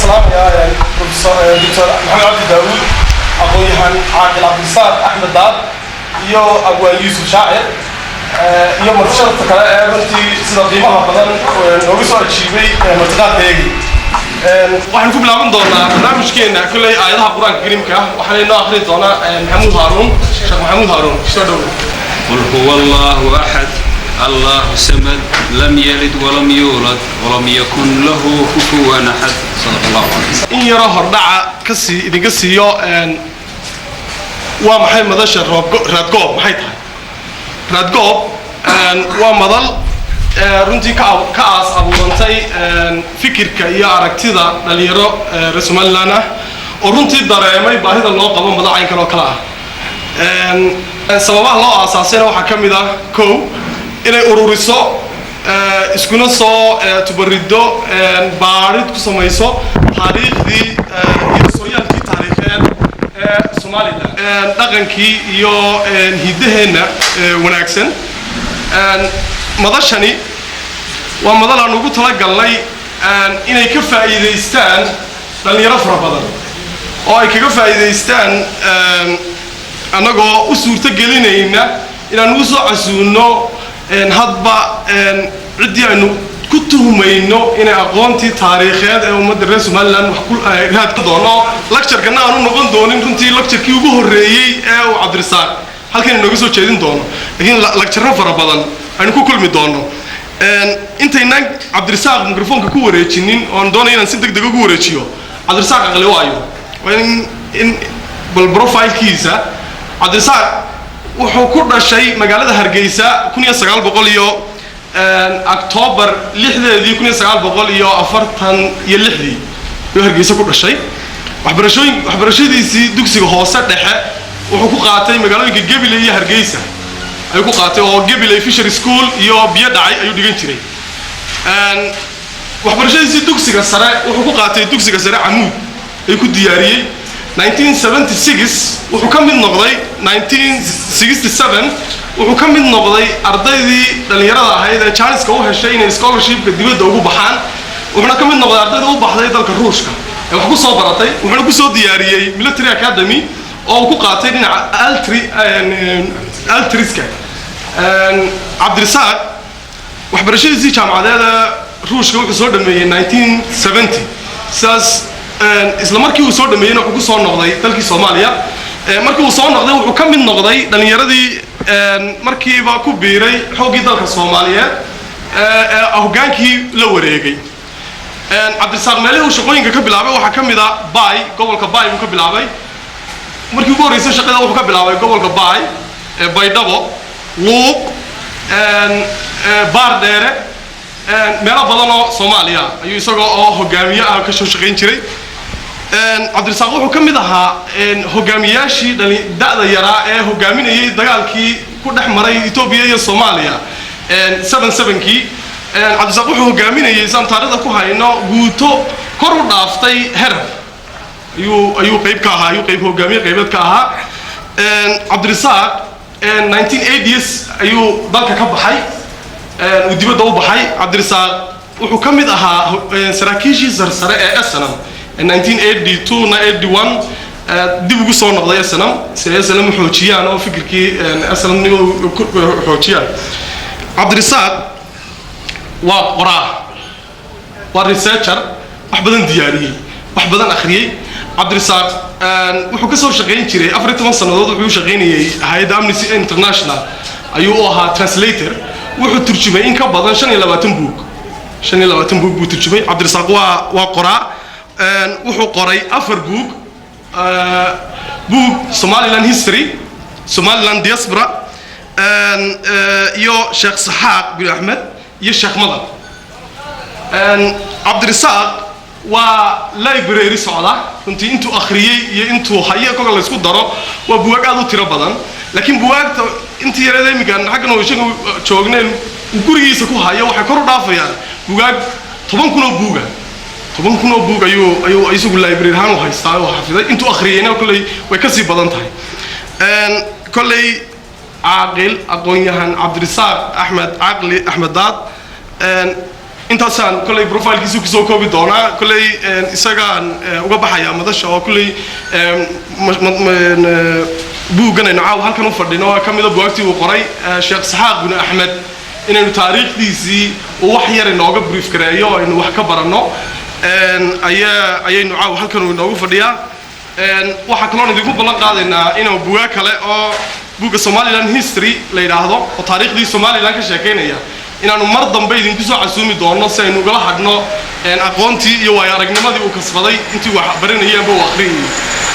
السلام يا دكتور محمد عبد داوود أخويا عاقل عبد الصاد أحمد دار يو أبو يوسف شاعر يوم مرتشر تكلم أنتي سيدا قيمة بدن نوبيسو أشيبي مرتقات هيجي waxaan ku bilaaban doonaa barnaamijkeena kulay aayadaha quraanka kariimka waxaan inoo akhrin doonaa maxamuud haaruun sheekh maxamuud haaruun soo dhaw qul huwallahu ahad الله الصمد لم يلد ولم يولد ولم يكن له كفوا احد صدق الله عليه وسلم in yaro hordhaca kasi idinka siiyo waa maxay madasha raadgoob maxay tahay raadgoob waa madal runtii ka aas abuurantay fikirka iyo aragtida dhalinyaro Somaliland ah oo runtii dareemay baahida loo qabo madaxayn kale oo kala ah sababaha loo aasaasayna waxa kamid ah koow inay ururiso iskuna soo tubarido baarid ku samayso taariikhdii iyo sooyaalkii taariikheed ee Somaliland dhaqankii iyo hidaheena wanaagsan madashani waa madal aan ugu talagalnay inay ka faa'iideystaan dhalinyaro fara badan oo ay kaga faa'iideystaan anagoo u suurta gelinayna inaan ugu soo casuuno hadba cidii aynu ku tuhmayno inay aqoontii taariikheed ee ummadda reer Somaliland wax ku raad ka doono lecture-kana aanu noqon doonin runtii lecture-kii ugu horeeyay ee uu Cabdirasaaq halkan inooga soo jeedin doono laakiin lecture fara badan aynu ku kulmi doono intayna Cabdirasaaq mikrofoonka ku wareejinin oo doonay inaan si degdeg ugu wareejiyo Cabdirasaaq aqli waayo in bal profile-kiisa Cabdirasaaq wuxuu ku dhashay magaalada Hargeysa 1900 iyo October 6 1946 iyo Hargeysa ku dhashay waxbarashadiisii dugsiga hoose dhexe wuxuu ku qaatay magaalooyinka Gabiley iyo Hargeysa ayuu ku qaatay oo Gabiley Fishery School iyo biyo dhacay ayuu dhigan jiray waxbarashadiisii dugsiga sare wuxuu ku qaatay dugsiga sare Camuud ay ku diyaariyay 1976 wuxuu ka mid noqday 1967 wuxuu ka mid noqday ardaydii dhalinyarada ahayd ee Chinese-ka u heshay inay scholarship-ka dibadda ugu baxaan wuxuuna ka mid noqday ardayda u baxday dalka Ruushka ee wax ku soo baratay wuxuuna ku soo diyaariyay military academy oo uu ku qaatay dhinaca altriska Cabdirasaaq waxbarashadiisii jaamacadeed Ruushka wuxuu soo dhameeyay 1970 saas isla markii uu soo dhameeyay wuxuu ku soo noqday dalkii Soomaaliya markii uu soo noqday wuxuu ka mid noqday dhalinyaradii markiiba ku biiray xoogii dalka Soomaaliyeed ee hogaankii la wareegay Cabdirasaaq meelaha uu shaqooyinka ka bilaabay waxa kamid ah Bay gobolka Bay uu ka bilaabay markii ugu horeysay shaqada wuxuu ka bilaabay gobolka Bay Baydhabo Luuq Baardheere meelo badan oo Soomaaliya ayuu isagoo oo hogaamiye ah ka soo shaqeyn jiray Cabdirasaaq wuxuu ka mid ahaa hogaamiyaashii da'da yaraa ee hogaaminayay dagaalkii ku dhex maray Itoobiya iyo Soomaaliya 77kii Cabdirasaaq wuxuu hogaaminayay santaarada ku hayno guuto kor u dhaaftay Herab ayuu qayb ka ahaa ayuu qayb hogaamiye qaybeed ka ahaa Cabdirasaaq 1980s ayuu dalka ka baxay uu dibadda u baxay Cabdirasaaq wuxuu ka mid ahaa saraakiishii sarsare ee SNM 1982 na 81 dib ugu soo noqday SNM si SNM xoojiyaan oo fikirkii SNM xoojiyaan Cabdirasaaq waa qoraa waa researcher wax badan diyaariyay wax badan akhriyay Cabdirasaaq wuxuu ka soo shaqeyn jiray 14 sanadood wuxuu shaqeynayay hay'adda Amnesty International ayuu ahaa translator wuxuu turjumay in ka badan 25 buug buu turjumay Cabdirasaaq waa qoraa wuxuu qoray 4 buug Somaliland history Somaliland diaspora iyo Sheikh Saxaaq bin Ahmed iyo Sheikh Madan Cabdirasaaq waa library socda runtii intuu akhriyay iyo intuu haye koga la isku daro waa buug aad u tiro badan laakiin buugta intii yareed imigan xaqan oo sheego joogneen gurigiisa ku hayo waxa kor u dhaafayaan buugaag 10,000 buug ayuu isagu library ahaan u haystaa oo xafiday intuu akhriyayna kulay way ka sii badan tahay kulay caaqil aqoon-yahan Cabdirasaaq Axmed Daad intaasaan kolley profilkiisu kusoo koobi doonaa kolley isagaan uga baxaya madasha oo kolley buuggan aynu caaw halkan u fadhino oo ka mid ah buugagtii uu qoray Sheekh Isxaaq bin Axmed inaynu taariikhdiisii wax yar inooga brief gareeyo aynu wax ka baranno ayaynu caaw halkan inoogu fadhiyaa waxa kaloo idinku ballan qaadaynaa inuu buuga kale oo buugga Somaliland History la yiraahdo oo taariikhdii Somaliland ka sheekeynaya inaanu mar dambe idinku soo casuumi doono si aynu ugala hadhno aqoontii iyo waaya aragnimadii uu kasbaday intii wax baranayay amba uu aqriyay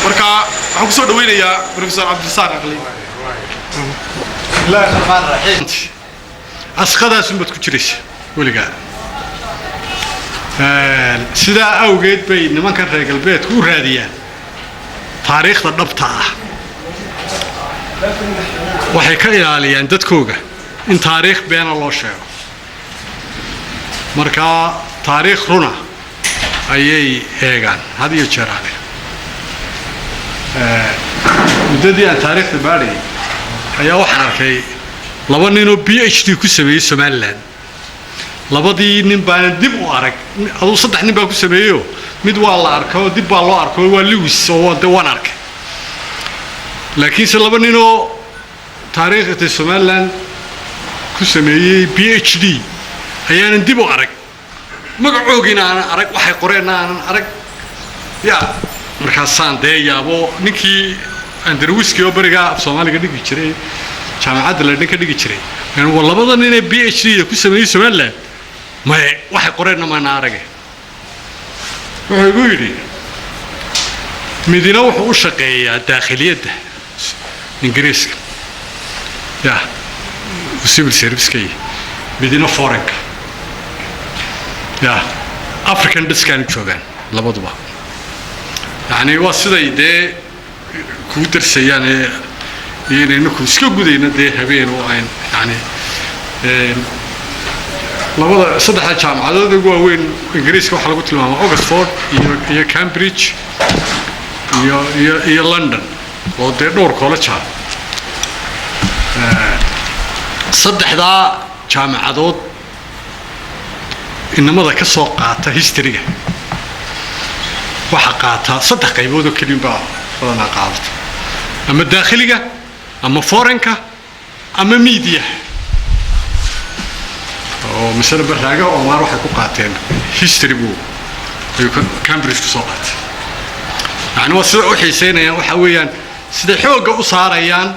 marka waxaan ku soo dhaweynayaa Professor Cabdirasaaq Aqli Bismillahir Rahmanir Rahiim asqadaas mid ku jiraysa waliga sida awgeed bay nimanka reer galbeedku u raadiyaan taariikhda dhabta ah waxay ka ilaaliyaan dadkooga in taariikh been loo sheego marka taariikh runa ayay eegaan had iyo jeer muddadii aan taariikhda baadhay ayaa waxaan arkay laba nin oo PhD ku sameeyay Somaliland labadii nin baan dib u arag aduu saddex nin baa ku sameeyo mid waa la arko dib baa loo arko waa Lewis oo waan arkay laakiin se laba nin oo taariikhda Somaliland ku sameeyay PhD ayaan dib u arag magacoogina aan arag waxay qoreen aan arag ya markaasaan deeyaabo ninkii Andrewiski oo bariga Soomaaliga dhigi jiray jaamacadda la dhinka dhigi jiray waa labada nin ee PhD ku sameeyay Somaliland ma waxay qoreen ma arag wuxuu igu yiri midina wuxuu u shaqeeyaa daakhiliyadda Ingiriiska ya civil service kay midina foreign ya African diskan joogan labaduba yani waa siday dee ku darsayaan inaynu ku iska gudayna dee habeen oo aan yani labada saddex jaamacadood ugu waaweyn Ingiriiska waxa lagu tilmaamaa Oxford iyo Cambridge iyo London oo dee dhowr college ah saddexda jaamacadood inamada ka soo qaata historyga waxa qaata saddex qaybood oo kaliya baa badanaa qaadata ama daakhiliga ama foreign-ka ama media oo مثلا برنامج أو ما راح يكون قاتين history بو Cambridge كسوقات يعني وصل حسين يا وحويان سيد حوجة أساريان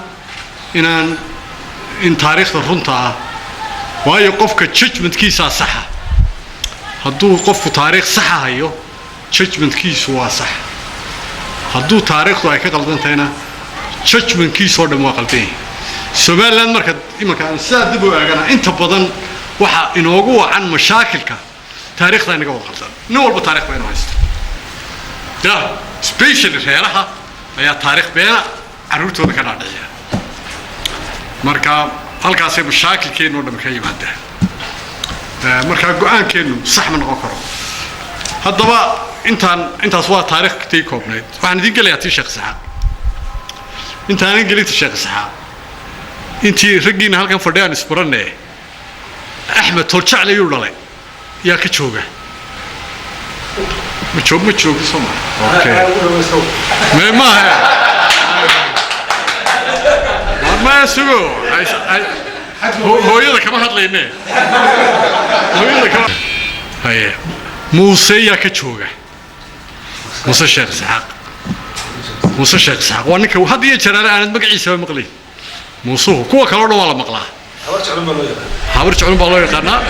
إن تاريخ الرنطة وهي قفك judgment كيس صح هدو قف تاريخ صح هيو judgment كيس هو صح هدو تاريخ ضايق غلطان تينا judgment كيس هو دم وقلتين سومالان مركز إما كان ساد بو أجانا أنت بدن waxa inoogu wacan mashaakilka taariikhda inaga wada qaldan nin walba taariikh been haysto ya special reeraha ayaa taariikh been caruurtooda ka dhacaya marka halkaas ay mashaakilkeenu dhan ka yimaadaan marka go'aankeenu sax ma noqon karo haddaba intaas waa taariikhtii koobnayd waxaan idin gelayaa tii Sheekh Isxaaq intaan gelinta Sheekh Isxaaq intii ragiina halkan fadhiyaan isbaranay أحمد ترجع لي ولا لا يا كتشوجة متشوج سمع أوكي ما هي ما يسوق هو يلا كم هاد لينه هو يلا كم هي موسى يا كتشوجة موسى الشيخ إسحاق موسى الشيخ إسحاق وأنك وهذا يجرى أنا مقعي سوي مقلي موسى كوا كلام ولا مقلاه حاورت علوم بالله يقنا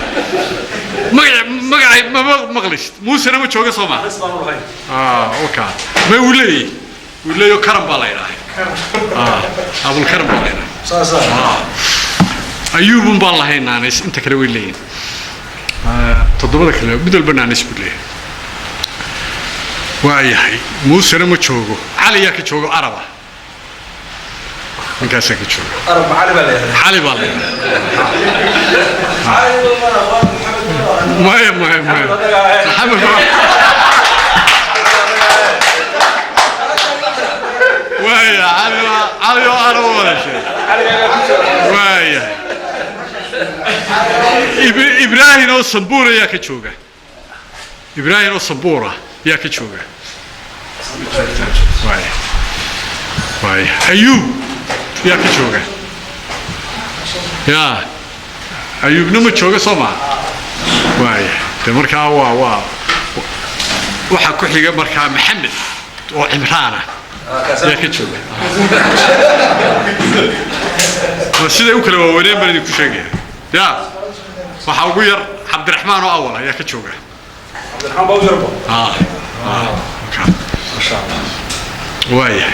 ما مغلش موسى ما تشوقه صوما اوكي ما ولي كرم بالله ابو الكرم بالله ايوب بالله هنا انت كده ولي تضبط كده بدل برنامج بلي واي موسى ما تشوقه علي ياك تشوقه عربه من كاسك تشوف أربعة علي بالله ما محمد ويا علي أنا ولا شيء ويا إبراهيم أو سنبورة يا كتشوجا إبراهيم أو سنبورة يا كتشوجا واي أيوب يا كتشوجا يا أيوب نمو تشوجا سما واي تمركا وا waxa ku xiga markaa maxamed oo cimraan ah ka jooga sida uu kala wareey baan ku sheegay ya waxa ugu yar cabdiraxmaan oo awal ayaa ka jooga cabdiraxmaan baa u yarbo ma sha Allah waaya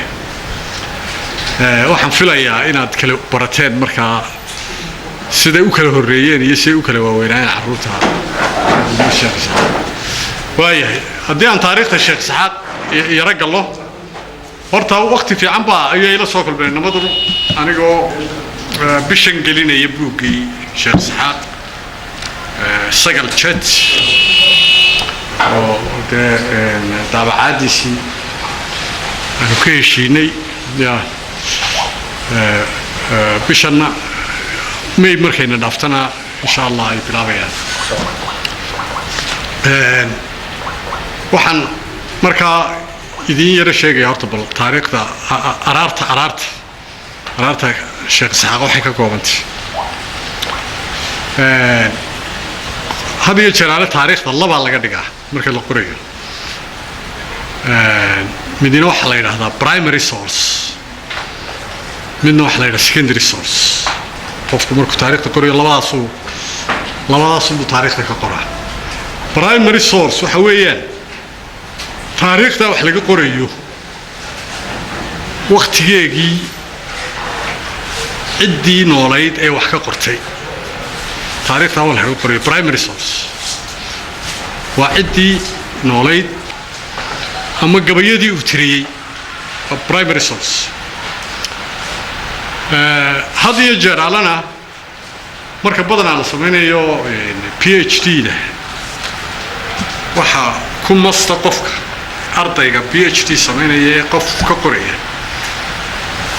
waxaan filayaa inaad kala barateen markaa sida uu kala horeeyeen iyo sida uu kala waaweynayeen carruurta وايه هدي عن تاريخ الشيخ سعاد يرجع الله horta waqti fiican baa ayay la soo kulmeen nabadu anigoo bishan gelinaya buugii Sheekh Saxaad sagal chat oo daabacaadiisi aan ku heshiinay ya bishanna may markayna dhaftana insha Allah ay bilaabayaan waxaan markaa idin yara sheegaya horta bal taariikhda araarta Sheekh Saxaad waxay ka koobantay هذه الشرارة تاريخ الله بالله قديقة مركز القرية مدينة وحلا هذا primary source من وحلا secondary source قفكم مركز تاريخ القرية الله باسو تاريخ القرى primary source وحويان تاريخ ده وحلا القرية وقت يجي عدي نوليد أي وحكة قرتي تاريخ أول حاجة قرية primary source وعدي نوليد أما قبيدي وتري primary source هذه الجرا لنا مركب بدنا على سمينه يو PhD له وح كم مستقفك أرضي PhD سمينه يقف كقرية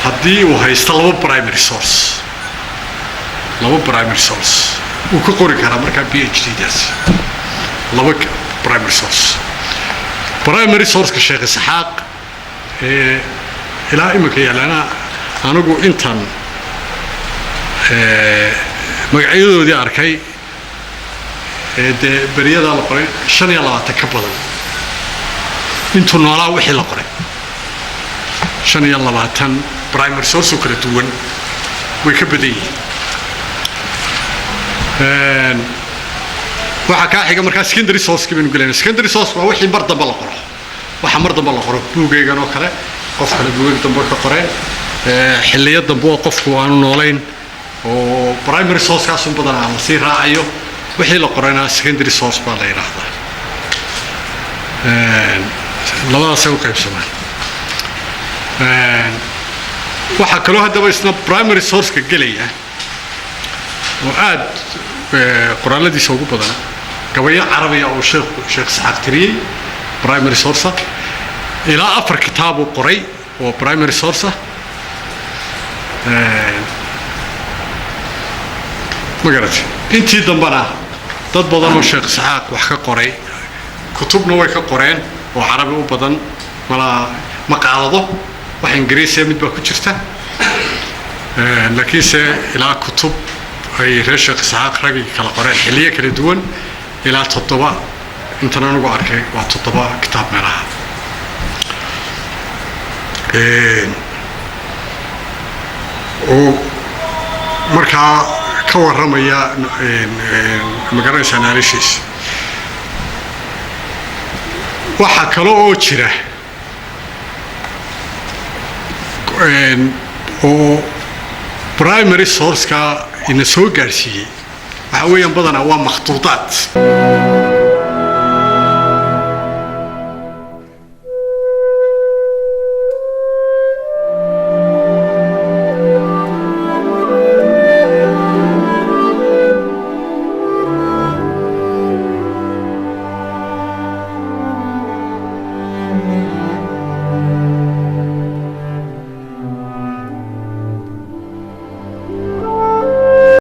هذه وهي استلوا primary source لو primary source وكقولي كلام مركب PhD داس لوك primary source كشيخ إسحاق إلى إمك يعني أنا أقول إنتن مقعيدو دي أركي بريادة لقري شن يلا تكبر إنتن ولا وحي لقري شن يلا بعتن primary source وكرتون ويكبدي waxa ka xiga marka secondary source kibin guleen secondary source waa wixii mar dambe la qoro waxa mar dambe la qoro buugaygan oo kale qof kale buugay dambe ka qoreen xilliyada dambe oo qofku aanu noolayn oo primary source kaas u badan ama si raacayo wixii la qorayna secondary source baa la yiraahdaa labadaas ay u qaybsamaan waxa kale oo hadaba isna primary source ka galaya وعاد قرآن الذي سوق بدنا قبيلة عربية أو شيخ سعاد تري برايمري سورسة إلى أفر كتاب وقري وبرايمري سورسة ما قرأت أنتي دمبنا ضد بدنا شيخ سعاد وحكى قري كتب نوعي كقرآن وعربي وبدن ملا مقالده وإنجليزي متبقى كتيرته لكن إلى كتب أي رشق إسحاق رجل كلا قرآن حلية كلا دون إلى تطبع إنتنا نقول أركي وتطبع كتاب مراه ومركا كور رمية مقرنس أناليسيس وحكلو أوتشره primary source إن سوق قرسي، وحويان بدنا هو مخطوطات.